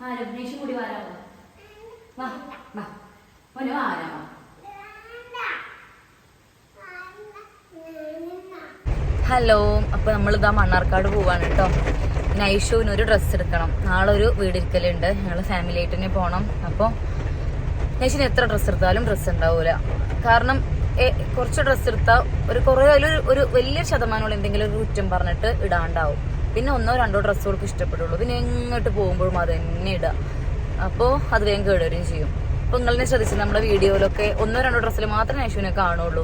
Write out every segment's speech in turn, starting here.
രമേശ് കൂടി വരാമോ? വാ വാ മോനെ വാരാമോ? ഹലോ, അപ്പോൾ നമ്മളിതാ മണ്ണാർക്കാട് പോവാണ് കേട്ടോ. നൈഷുവിന് ഒരു ഡ്രസ്സ് എടുക്കണം. നാളെ ഒരു വീടിരിക്കലുണ്ട്, ഞങ്ങൾ ഫാമിലി ആയിട്ട് തന്നെ പോകണം. അപ്പോൾ നൈഷിന് എത്ര ഡ്രസ്സ് എടുത്താലും ഡ്രസ്സ് ഉണ്ടാവില്ല. കാരണം കുറച്ച് ഡ്രസ്സ് എടുത്താൽ കുറേ ഒരു വലിയൊരു ശതമാനമുള്ള എന്തെങ്കിലും ഒരു കുറ്റം പറഞ്ഞിട്ട് ഇടാണ്ടാവും. പിന്നെ ഒന്നോ രണ്ടോ ഡ്രസ്സുകൾക്ക് ഇഷ്ടപ്പെടുള്ളൂ. പിന്നെ എങ്ങോട്ട് പോകുമ്പോഴും അത് തന്നെ ഇടാം. അപ്പോൾ അത് വേഗം കേടുവരികയും ചെയ്യും. അപ്പോൾ നിങ്ങളെന്നെ ശ്രദ്ധിച്ചു, നമ്മുടെ വീഡിയോയിലൊക്കെ ഒന്നോ രണ്ടോ ഡ്രസ്സിൽ മാത്രമേ നൈഷുവിനെ കാണുള്ളൂ.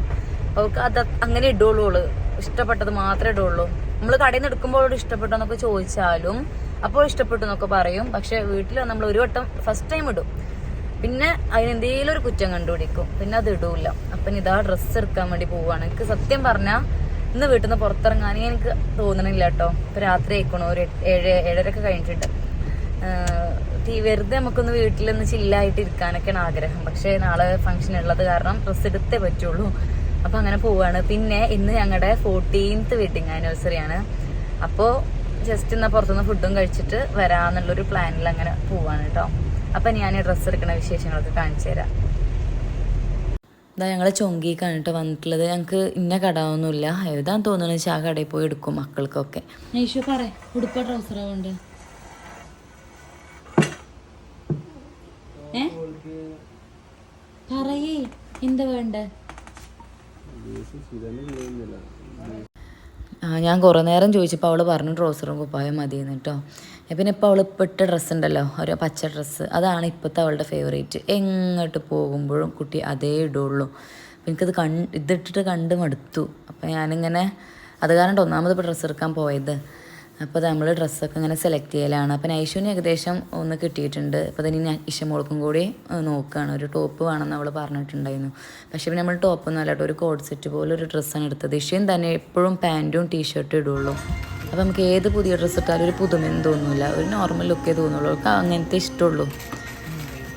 അവൾക്ക് അത് അങ്ങനെ ഇടുള്ളൂ, ഇഷ്ടപ്പെട്ടത് മാത്രമേ ഇടുള്ളൂ. നമ്മൾ കടയിൽ നിന്ന് എടുക്കുമ്പോൾ ഇഷ്ടപ്പെട്ടു എന്നൊക്കെ ചോദിച്ചാലും അപ്പോൾ ഇഷ്ടപ്പെട്ടു എന്നൊക്കെ പറയും. പക്ഷെ വീട്ടിൽ നമ്മൾ ഒരു വട്ടം ഫസ്റ്റ് ടൈം ഇടും, പിന്നെ അതിനെന്തെങ്കിലും ഒരു കുറ്റം കണ്ടുപിടിക്കും, പിന്നെ അത് ഇടൂല. അപ്പം ഇതാ ഡ്രസ്സ് എടുക്കാൻ വേണ്ടി പോവുകയാണ്. എനിക്ക് സത്യം പറഞ്ഞാൽ ഇന്ന് വീട്ടിൽ നിന്ന് പുറത്തിറങ്ങാനേ എനിക്ക് തോന്നണില്ല കേട്ടോ. ഇപ്പം രാത്രി ആയിക്കണോ, ഒരു 7-7:30 കഴിഞ്ഞിട്ടുണ്ട്. വെറുതെ നമുക്കൊന്ന് വീട്ടിലൊന്ന് ചില്ലായിട്ട് ഇരിക്കാനൊക്കെയാണ് ആഗ്രഹം. പക്ഷേ നാളെ ഫംഗ്ഷൻ ഉള്ളത് കാരണം ഡ്രസ്സ് എടുത്തേ പറ്റുള്ളൂ. അപ്പം അങ്ങനെ പോവാണ്. പിന്നെ ഇന്ന് ഞങ്ങളുടെ 14th വെഡിങ് ആനിവേഴ്സറി ആണ്. അപ്പോൾ ജസ്റ്റ് എന്നാൽ പുറത്തുനിന്ന് ഫുഡും കഴിച്ചിട്ട് വരാമെന്നുള്ളൊരു പ്ലാനിൽ അങ്ങനെ പോവാണ് കേട്ടോ. അപ്പം ഞാൻ ഡ്രസ്സ് എടുക്കുന്ന വിശേഷങ്ങളൊക്കെ കാണിച്ചു തരാം. ഇതാ ഞങ്ങൾ ചൊങ്കിക്കാണ് കേട്ടോ വന്നിട്ടുള്ളത്. ഞങ്ങൾക്ക് ഇന്ന കടമൊന്നുമില്ല, എഴുതാൻ തോന്നുന്നു വെച്ചാൽ ആ കടയിൽ പോയി എടുക്കും മക്കൾക്കൊക്കെ. നൈഷു പറ, ഉടുപ്പ ട്രൗസറാ കൊണ്ട് പറയേ എന്താ വേണ്ടേ? ഞാൻ കുറേ നേരം ചോദിച്ചപ്പോൾ അവൾ പറഞ്ഞു ട്രൗസറും കുപ്പായം മതിയെന്ന് കേട്ടോ. പിന്നെ ഇപ്പോൾ അവൾ ഇട്ട ഡ്രസ്സ് ഉണ്ടല്ലോ, ഒരു പച്ച ഡ്രസ്സ്, അതാണ് ഇപ്പോഴത്തെ അവളുടെ ഫേവറേറ്റ്. എങ്ങോട്ട് പോകുമ്പോഴും കുട്ടി അതേ ഇടുള്ളൂ. അപ്പം എനിക്കത് ഇതിട്ടിട്ട് കണ്ട് മടുത്തു. അപ്പം ഞാനിങ്ങനെ അത് കാരണം ഒന്നാമത് ഇപ്പോൾ ഡ്രസ്സ് എടുക്കാൻ പോയത്. അപ്പോൾ നമ്മൾ ഡ്രസ്സൊക്കെ ഇങ്ങനെ സെലക്ട് ചെയ്യലാണ്. അപ്പം നൈഷുവിന് ഏകദേശം ഒന്ന് കിട്ടിയിട്ടുണ്ട്. അപ്പോൾ അതിന് ഇഷമോൾക്കും കൂടി നോക്കുകയാണ്. ഒരു ടോപ്പ് വേണമെന്ന് അവൾ പറഞ്ഞിട്ടുണ്ടായിരുന്നു. പക്ഷേ പിന്നെ നമ്മൾ ടോപ്പൊന്നും അല്ല കേട്ടോ, ഒരു കോഡ് സെറ്റ് പോലെ ഒരു ഡ്രസ്സാണ് എടുത്തത്. ഇഷയും തന്നെ എപ്പോഴും പാൻറ്റും ടീഷർട്ടും ഇടുള്ളൂ. അപ്പോൾ നമുക്ക് ഏത് പുതിയ ഡ്രസ്സ് ഇട്ടാലും ഒരു പുതുമയൊന്നും തോന്നില്ല, ഒരു നോർമൽ ലുക്കേ തോന്നുള്ളൂ. അവൾക്ക് അങ്ങനത്തെ ഇഷ്ടമുള്ളൂ.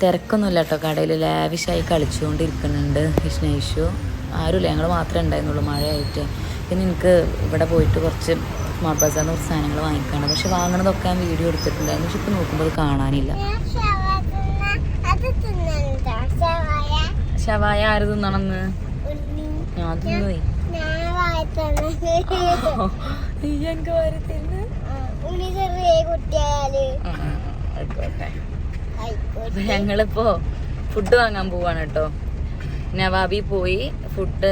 തിരക്കൊന്നുമില്ല കേട്ടോ, കടയിൽ ലാവിഷായി കളിച്ചുകൊണ്ടിരിക്കുന്നുണ്ട് നൈഷു. ആരുമില്ല, ഞങ്ങൾ മാത്രമേ ഉണ്ടായിരുന്നുള്ളൂ മഴയായിട്ട്. പിന്നെ എനിക്ക് ഇവിടെ പോയിട്ട് കുറച്ച് സ്മാർട്ട് ബസാറിന് കുറച്ച് സാധനങ്ങൾ വാങ്ങിക്കാണ്. പക്ഷെ വാങ്ങണതൊക്കെ ഞാൻ വീഡിയോ എടുത്തിട്ടുണ്ടായിരുന്നു. പക്ഷെ ഇപ്പം നോക്കുമ്പോൾ അത് കാണാനില്ല. ഷവായ ആര് തിന്നണമെന്ന് ഞാൻ തിന്നുപോയി. ഞങ്ങളിപ്പോ ഫുഡ് വാങ്ങാൻ പോവാണ് കേട്ടോ. നവാബി പോയി ഫുഡ്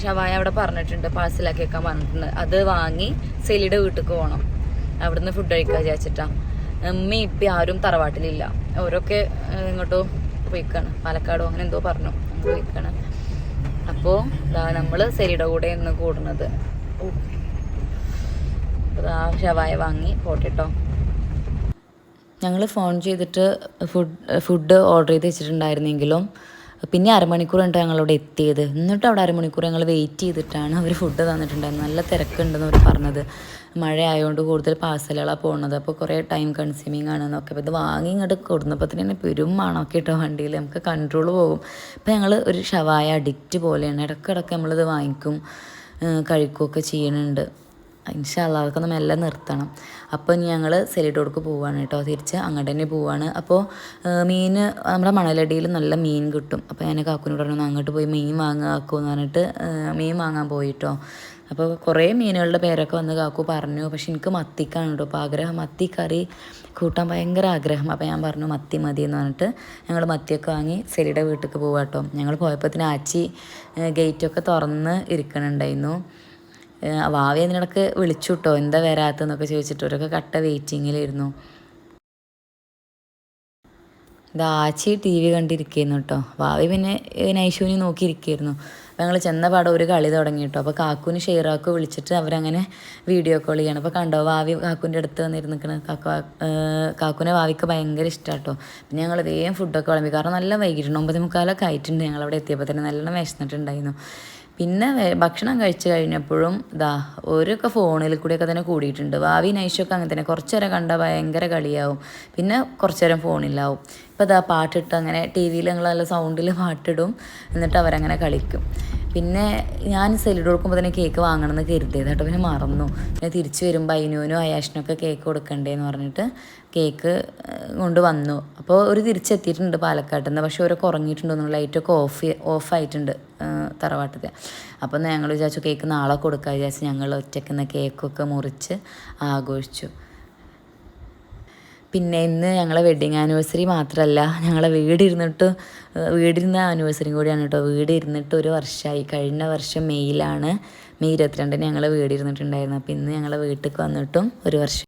ഷവായ അവിടെ പറഞ്ഞിട്ടുണ്ട്, പാഴ്സലാക്കി വെക്കാൻ പറഞ്ഞിട്ടുണ്ട്. അത് വാങ്ങി സെലിയുടെ വീട്ടിലേക്ക് പോകണം. അവിടുന്ന് ഫുഡ് കഴിക്കാൻ വിചാരിച്ചിട്ടാ. ഉമ്മ ഇപ്പം ആരും തറവാട്ടിലില്ല, ഓരോക്കെ ഇങ്ങോട്ടോ പോയിക്കാണ്, പാലക്കാടോ അങ്ങനെ എന്തോ പറഞ്ഞു പോയിക്കാണ്. അപ്പോൾ നമ്മൾ സെലിയുടെ കൂടെ ഇന്ന് കൂടുന്നത്. ഷവായ വാങ്ങി പോട്ടെട്ടോ. ഞങ്ങൾ ഫോൺ ചെയ്തിട്ട് ഫുഡ് ഓർഡർ ചെയ്ത് വെച്ചിട്ടുണ്ടായിരുന്നെങ്കിലും പിന്നെ അരമണിക്കൂർ കണ്ടിട്ട് ഞങ്ങളവിടെ എത്തിയത്. എന്നിട്ട് അവിടെ അരമണിക്കൂർ ഞങ്ങൾ വെയിറ്റ് ചെയ്തിട്ടാണ് അവർ ഫുഡ് തന്നിട്ടുണ്ടായിരുന്നത്. നല്ല തിരക്കുണ്ടെന്ന് അവർ പറഞ്ഞത്. മഴ ആയതുകൊണ്ട് കൂടുതൽ പാഴ്സലുകളാണ് പോകുന്നത്, അപ്പോൾ കുറേ ടൈം കൺസ്യൂമിങ് ആണെന്നൊക്കെ. അപ്പോൾ ഇത് വാങ്ങി ഇങ്ങോട്ട് കൊടുന്നപ്പോൾ തന്നെ പെരും മണമൊക്കെ ഇട്ടോ വണ്ടിയിൽ, നമുക്ക് കൺട്രോൾ പോകും. അപ്പോൾ ഞങ്ങൾ ഒരു ഷവായ അഡിക്റ്റ് പോലെയാണ്. ഇടയ്ക്കിടയ്ക്ക് നമ്മളിത് വാങ്ങിക്കും കഴിക്കുകയൊക്കെ ചെയ്യുന്നുണ്ട്. ഇൻഷാ അല്ലാഹ് അതൊക്കെ ഒന്ന് മെല്ലെ നിർത്തണം. അപ്പോൾ ഞങ്ങൾ സെലിഡോർക്ക് പോവുകയാണ് കേട്ടോ, തിരിച്ച് അങ്ങോട്ട് തന്നെ പോവുകയാണ്. അപ്പോൾ മീൻ നമ്മുടെ മണലടിയിൽ നല്ല മീൻ കിട്ടും. അപ്പോൾ ഞാൻ കാക്കുനോട് പറഞ്ഞു അങ്ങോട്ട് പോയി മീൻ വാങ്ങാക്കുമെന്ന് പറഞ്ഞിട്ട് മീൻ വാങ്ങാൻ പോയിട്ടോ. അപ്പോൾ കുറേ മീനുകളുടെ പേരൊക്കെ വന്ന് കാക്കു പറഞ്ഞു. പക്ഷെ എനിക്ക് മത്തിക്കാണ് കേട്ടോ അപ്പോൾ ആഗ്രഹം, മത്തി കറി കൂട്ടാൻ ഭയങ്കര ആഗ്രഹം. അപ്പോൾ ഞാൻ പറഞ്ഞു മത്തി മതി എന്ന് പറഞ്ഞിട്ട് ഞങ്ങൾ മത്തിയൊക്കെ വാങ്ങി സെലിയുടെ വീട്ടിലേക്ക് പോവാം കേട്ടോ. ഞങ്ങൾ പോയപ്പോഴത്തേന് ആച്ചി ഗേറ്റൊക്കെ തുറന്ന് ഇരിക്കണുണ്ടായിരുന്നു. വാവി അതിനിടക്ക് വിളിച്ചു കേട്ടോ, എന്താ വരാത്തെന്നൊക്കെ ചോദിച്ചിട്ട്. അവരൊക്കെ കട്ട വെയിറ്റിങ്ങിലായിരുന്നു. ആച്ചി TV കണ്ടിരിക്കുന്നു കേട്ടോ. വാവി പിന്നെ നൈഷുവിനെ നോക്കിയിരിക്കുകയായിരുന്നു. അപ്പോൾ ഞങ്ങൾ ചെന്ന പാടെ ഒരു കളി തുടങ്ങി കേട്ടോ. അപ്പോൾ കാക്കുവിന് ഷെയറാക്ക് വിളിച്ചിട്ട് അവരങ്ങനെ വീഡിയോ കോൾ ചെയ്യണം. അപ്പോൾ കണ്ടോ വാവി കാക്കുവിൻ്റെ അടുത്ത് വന്നിരുന്നിക്കണ. കാക്കുവിനെ വാവിക്ക് ഭയങ്കര ഇഷ്ടമാണ് കേട്ടോ. പിന്നെ ഞങ്ങൾ വേഗം ഫുഡൊക്കെ വിളമ്പി, കാരണം നല്ല വൈകിട്ടുണ്ട്, 9:45 ആയിട്ടുണ്ട്. ഞങ്ങളവിടെ എത്തിയപ്പോൾ തന്നെ നല്ലോണം വിശന്നിട്ടുണ്ടായിരുന്നു. പിന്നെ ഭക്ഷണം കഴിച്ച് കഴിഞ്ഞപ്പോഴും ഓരോക്കെ ഫോണിൽ കൂടെയൊക്കെ തന്നെ കൂടിയിട്ടുണ്ട്. ഭാവി നൈഷൊക്കെ അങ്ങനെ തന്നെ കുറച്ച് നേരം കണ്ടാൽ ഭയങ്കര കളിയാവും, പിന്നെ കുറച്ച് നേരം ഫോണിലാവും. ഇപ്പോൾ പാട്ടിട്ട് അങ്ങനെ ടി വിയിൽ ഞങ്ങൾ നല്ല സൗണ്ടിൽ പാട്ടിടും, എന്നിട്ട് അവരങ്ങനെ കളിക്കും. പിന്നെ ഞാൻ സൈഡ് കൊടുക്കുമ്പോൾ തന്നെ കേക്ക് വാങ്ങണമെന്ന് കരുതിയത് കേട്ടോ, പിന്നെ മറന്നു. പിന്നെ തിരിച്ച് വരുമ്പോൾ അയിനൂനും അയാഷിനൊക്കെ കേക്ക് കൊടുക്കണ്ടേന്ന് പറഞ്ഞിട്ട് കേക്ക് കൊണ്ട് വന്നു. അപ്പോൾ ഒരു തിരിച്ചെത്തിയിട്ടുണ്ട് പാലക്കാട്ടിൽ നിന്ന്, പക്ഷേ ഓരോ കുറഞ്ഞിട്ടുണ്ടോന്നു, ലൈറ്റൊക്കെ ഓഫായിട്ടുണ്ട് തറവാട്ടത്തെ. അപ്പോൾ ഞങ്ങൾ വിചാരിച്ചു കേക്ക് നാളെ കൊടുക്കാൻ വിചാരിച്ചു. ഞങ്ങൾ ഒറ്റയ്ക്കുന്ന കേക്കൊക്കെ മുറിച്ച് ആഘോഷിച്ചു. പിന്നെ ഇന്ന് ഞങ്ങളെ വെഡ്ഡിങ് ആനിവേഴ്സറി മാത്രമല്ല, ഞങ്ങളെ വീടിരുന്ന ആനിവേഴ്സറിയും കൂടിയാണ് കേട്ടോ. വീട് ഇരുന്നിട്ട് 1 വർഷമായി. കഴിഞ്ഞ വർഷം മെയ് 22 ഞങ്ങൾ വീട് ഇരുന്നിട്ടുണ്ടായിരുന്നു. അപ്പോൾ ഇന്ന് ഞങ്ങളെ വീട്ടിലേക്ക് വന്നിട്ടും 1 വർഷം.